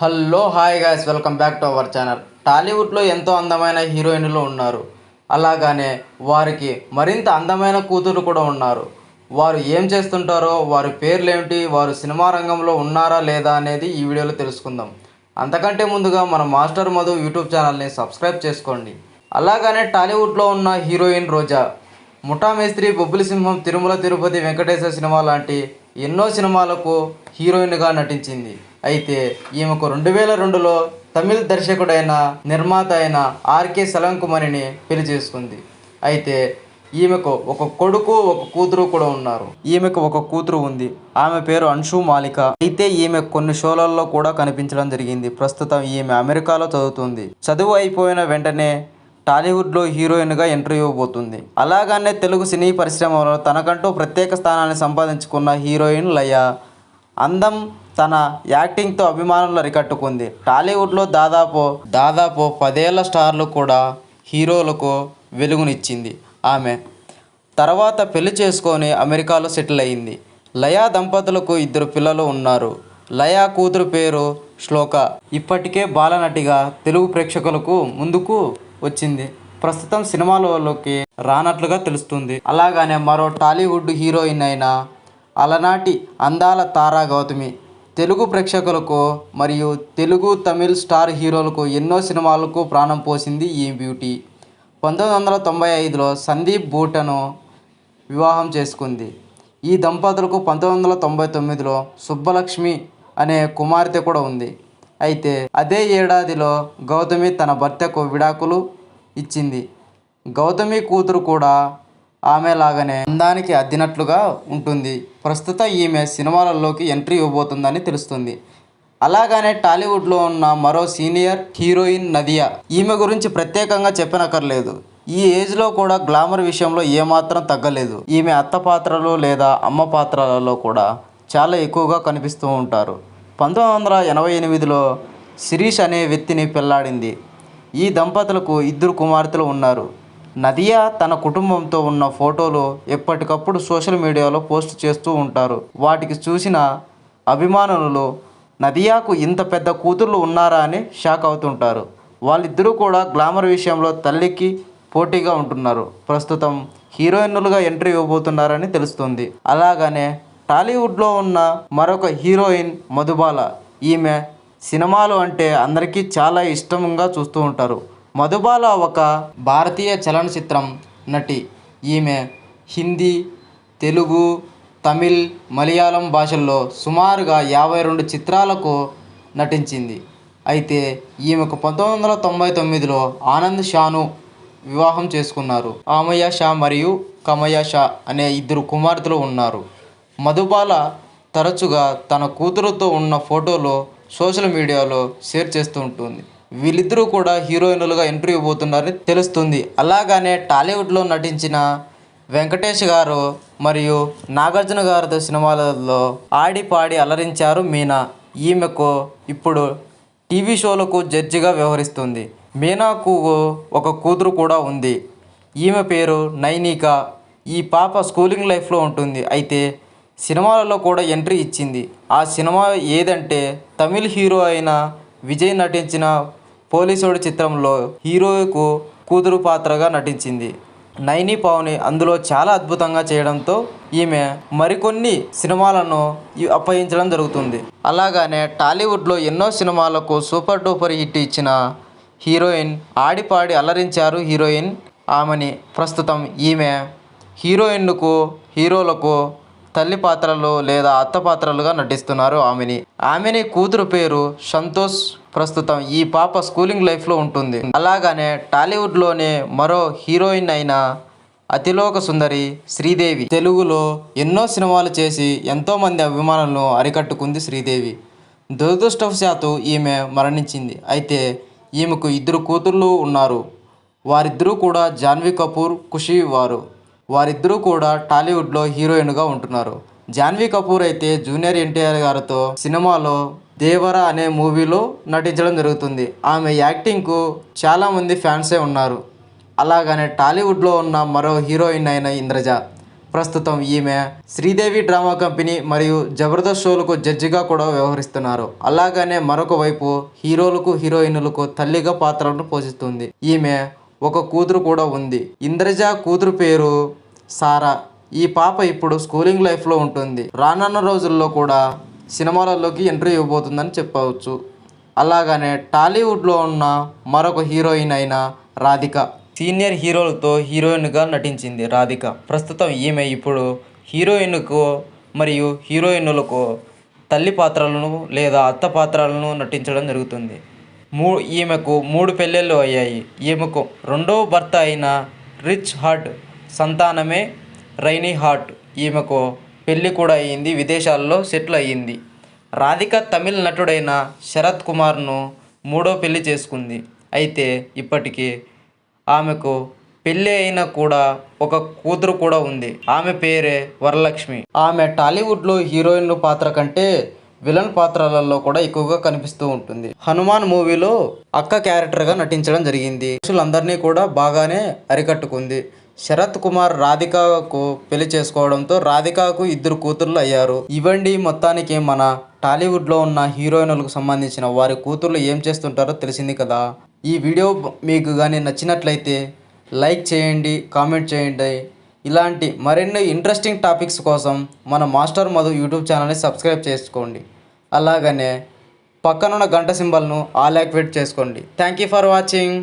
Hello hi guys, welcome back to our channel. టాలీవుడ్లో ఎంతో అందమైన హీరోయిన్లు ఉన్నారు. అలాగానే వారికి మరింత అందమైన కూతురు కూడా ఉన్నారు. వారు ఏం చేస్తుంటారో, వారి పేర్లు ఏమిటి, వారు సినిమా రంగంలో ఉన్నారా లేదా అనేది ఈ వీడియోలో తెలుసుకుందాం. అంతకంటే ముందుగా మన మాస్టర్ మధు యూట్యూబ్ ఛానల్ని సబ్స్క్రైబ్ చేసుకోండి. అలాగానే టాలీవుడ్లో ఉన్న హీరోయిన్ రోజా ముఠా మేస్త్రి, బొబ్బిలి సింహం, తిరుమల తిరుపతి వెంకటేశ్వర సినిమా లాంటి ఎన్నో సినిమాలకు హీరోయిన్గా నటించింది. అయితే ఈమెకు 2002లో తమిళ దర్శకుడైన నిర్మాత అయిన ఆర్కే సెలంకుమణిని పెళ్లి చేసుకుంది. అయితే ఈమెకు ఒక కొడుకు, ఒక కూతురు కూడా ఉన్నారు. ఈమెకు ఒక కూతురు ఉంది. ఆమె పేరు అన్షు మాలిక. అయితే ఈమె కొన్ని షోలలో కూడా కనిపించడం జరిగింది. ప్రస్తుతం ఈమె అమెరికాలో చదువుతుంది. చదువు అయిపోయిన వెంటనే టాలీవుడ్లో హీరోయిన్గా ఎంట్రీ ఇవ్వబోతుంది. అలాగనే తెలుగు సినీ పరిశ్రమలో తనకంటూ ప్రత్యేక స్థానాన్ని సంపాదించుకున్న హీరోయిన్ లయ. అందం, తన యాక్టింగ్తో అభిమానులు అరికట్టుకుంది. టాలీవుడ్లో దాదాపు 10 ఏళ్ల స్టార్లు కూడా హీరోలకు వెలుగునిచ్చింది. ఆమె తర్వాత పెళ్లి చేసుకొని అమెరికాలో సెటిల్ అయింది. లయ దంపతులకు 2 పిల్లలు ఉన్నారు. లయ కూతురు పేరు శ్లోక. ఇప్పటికే బాలనటిగా తెలుగు ప్రేక్షకులకు ముందుకు వచ్చింది. ప్రస్తుతం సినిమాలలోకి రానట్లుగా తెలుస్తుంది. అలాగనే మరో టాలీవుడ్ హీరోయిన్ అయిన అలనాటి అందాల తారా గౌతమి తెలుగు ప్రేక్షకులకు మరియు తెలుగు, తమిళ్ స్టార్ హీరోలకు ఎన్నో సినిమాలకు ప్రాణం పోసింది ఈ బ్యూటీ. 1995లో సందీప్ బూటను వివాహం చేసుకుంది. ఈ దంపతులకు 1999లో సుబ్బలక్ష్మి అనే కుమార్తె కూడా ఉంది. అయితే అదే ఏడాదిలో గౌతమి తన భర్తకు విడాకులు ఇచ్చింది. గౌతమి కూతురు కూడా ఆమెలాగానే అందానికి అద్దినట్లుగా ఉంటుంది. ప్రస్తుతం ఈమె సినిమాలలోకి ఎంట్రీ ఇవ్వబోతుందని తెలుస్తుంది. అలాగనే టాలీవుడ్లో ఉన్న మరో సీనియర్ హీరోయిన్ నదియా. ఈమె గురించి ప్రత్యేకంగా చెప్పనక్కర్లేదు. ఈ ఏజ్లో కూడా గ్లామర్ విషయంలో ఏమాత్రం తగ్గలేదు. ఈమె అత్త పాత్రలు లేదా అమ్మ పాత్రలలో కూడా చాలా ఎక్కువగా కనిపిస్తూ ఉంటారు. 1988లో శిరీష్ అనే వ్యక్తిని పెళ్లాడింది. ఈ దంపతులకు 2 కుమార్తెలు ఉన్నారు. నదియా తన కుటుంబంతో ఉన్న ఫోటోలు ఎప్పటికప్పుడు సోషల్ మీడియాలో పోస్ట్ చేస్తూ ఉంటారు. వాటికి చూసిన అభిమానులు నదియాకు ఇంత పెద్ద కూతుర్లు ఉన్నారా అని షాక్ అవుతుంటారు. వాళ్ళిద్దరూ కూడా గ్లామర్ విషయంలో తల్లికి పోటీగా ఉంటున్నారు. ప్రస్తుతం హీరోయిన్లుగా ఎంట్రీ ఇవ్వబోతున్నారని తెలుస్తుంది. అలాగనే టాలీవుడ్లో ఉన్న మరొక హీరోయిన్ మధుబాల. ఈమె సినిమాలు అంటే అందరికీ చాలా ఇష్టంగా చూస్తూ ఉంటారు. మధుబాల ఒక భారతీయ చలనచిత్రం నటి. ఈమె హిందీ, తెలుగు, తమిళ్, మలయాళం భాషల్లో సుమారుగా 52 చిత్రాలకు నటించింది. అయితే ఈమెకు 1999లో ఆనంద్ షాను వివాహం చేసుకున్నారు. ఆమయ షా మరియు కమయ షా అనే 2 కుమార్తెలు ఉన్నారు. మధుబాల తరచుగా తన కూతురుతో ఉన్న ఫోటోలు సోషల్ మీడియాలో షేర్ చేస్తూ ఉంటుంది. వీళ్ళిద్దరూ కూడా హీరోయిన్లుగా ఎంట్రీ ఇవ్వబోతున్నారని తెలుస్తుంది. అలాగనే టాలీవుడ్లో నటించిన వెంకటేష్ గారు మరియు నాగార్జున గారితో సినిమాలలో ఆడి పాడి అలరించారు మీనా. ఈమెకు ఇప్పుడు టీవీ షోలకు జడ్జిగా వ్యవహరిస్తుంది. మీనాకు ఒక కూతురు కూడా ఉంది. ఈమె పేరు నైనిక. ఈ పాప స్కూలింగ్ లైఫ్లో ఉంటుంది. అయితే సినిమాలలో కూడా ఎంట్రీ ఇచ్చింది. ఆ సినిమా ఏదంటే తమిళ్ హీరో అయిన విజయ్ నటించిన పోలీసోడు చిత్రంలో హీరోకు కూతురు పాత్రగా నటించింది. నైని పావని అందులో చాలా అద్భుతంగా చేయడంతో ఈమె మరికొన్ని సినిమాలను అప్పగించడం జరుగుతుంది. అలాగనే టాలీవుడ్లో ఎన్నో సినిమాలకు సూపర్ డూపర్ హిట్ ఇచ్చిన హీరోయిన్, ఆడిపాడి అలరించారు హీరోయిన్ ఆమెని. ప్రస్తుతం ఈమె హీరోలకు తల్లి పాత్రలు లేదా అత్త పాత్రలుగా నటిస్తున్నారు. ఆమెని కూతురు పేరు సంతోష్. ప్రస్తుతం ఈ పాప స్కూలింగ్ లైఫ్లో ఉంటుంది. అలాగనే టాలీవుడ్లోనే మరో హీరోయిన్ అయిన అతిలోక సుందరి శ్రీదేవి. తెలుగులో ఎన్నో సినిమాలు చేసి ఎంతోమంది అభిమానులను అరికట్టుకుంది శ్రీదేవి. దురదృష్టవశాత్తు ఈమె మరణించింది. అయితే ఈమెకు 2 కూతుర్లు ఉన్నారు. వారిద్దరూ కూడా జాన్వీ కపూర్, ఖుషీ వారిద్దరూ కూడా టాలీవుడ్లో హీరోయిన్గా ఉంటున్నారు. జాన్వీ కపూర్ అయితే జూనియర్ ఎన్టీఆర్ గారితో సినిమాలో దేవరా అనే మూవీలో నటించడం జరుగుతుంది. ఆమె యాక్టింగ్కు చాలామంది ఫ్యాన్సే ఉన్నారు. అలాగనే టాలీవుడ్లో ఉన్న మరో హీరోయిన్ అయిన ఇంద్రజ. ప్రస్తుతం ఈమె శ్రీదేవి డ్రామా కంపెనీ మరియు జబర్దస్త్ షోలకు జడ్జిగా కూడా వ్యవహరిస్తున్నారు. అలాగనే మరొక వైపు హీరోలకు హీరోయిన్లకు తల్లిగా పాత్రలను పోషిస్తుంది. ఈమె ఒక కూతురు కూడా ఉంది. ఇంద్రజ కూతురు పేరు సారా. ఈ పాప ఇప్పుడు స్కూలింగ్ లైఫ్లో ఉంటుంది. రానున్న రోజుల్లో కూడా సినిమాలలోకి ఎంట్రీ ఇవ్వబోతుందని చెప్పవచ్చు. అలాగనే టాలీవుడ్లో ఉన్న మరొక హీరోయిన్ అయిన రాధిక, సీనియర్ హీరోలతో హీరోయిన్గా నటించింది. రాధిక ప్రస్తుతం ఈమె ఇప్పుడు హీరోయిన్కు మరియు హీరోయిన్లకు తల్లి పాత్రలను లేదా అత్త పాత్రలను నటించడం జరుగుతుంది. ఈమెకు 3 పెళ్ళిళ్ళు అయ్యాయి. ఈమెకు రెండవ భర్త అయిన రిచ్ హార్ట్ సంతానమే రైనీ హార్ట్. ఈమెకు పెళ్ళి కూడా అయ్యింది, విదేశాల్లో సెటిల్ అయ్యింది. రాధిక తమిళ నటుడైన శరత్ కుమార్ను 3వ పెళ్లి చేసుకుంది. అయితే ఇప్పటికీ ఆమెకు పెళ్ళి అయినా కూడా ఒక కూతురు కూడా ఉంది. ఆమె పేరే వరలక్ష్మి. ఆమె టాలీవుడ్లో హీరోయిన్ పాత్ర కంటే విలన్ పాత్రలలో కూడా ఎక్కువగా కనిపిస్తూ ఉంటుంది. హనుమాన్ మూవీలో అక్క క్యారెక్టర్గా నటించడం జరిగింది. మనుషులందరినీ కూడా బాగానే అరికట్టుకుంది. శరత్ కుమార్ రాధికకు పెళ్లి చేసుకోవడంతో రాధికకు 2 కూతుర్లు అయ్యారు. ఇవండి మొత్తానికి మన టాలీవుడ్లో ఉన్న హీరోయిన్లకు సంబంధించిన వారి కూతుర్లు ఏం చేస్తుంటారో తెలిసింది కదా. ఈ వీడియో మీకు కానీ నచ్చినట్లయితే లైక్ చేయండి, కామెంట్ చేయండి. ఇలాంటి మరిన్ని ఇంట్రెస్టింగ్ టాపిక్స్ కోసం మన మాస్టర్ మధు యూట్యూబ్ ఛానల్ని సబ్స్క్రైబ్ చేసుకోండి. అలాగనే పక్కనున్న గంట సింబల్ను ఆల్ యాక్టివేట్ చేసుకోండి. Thank you for watching.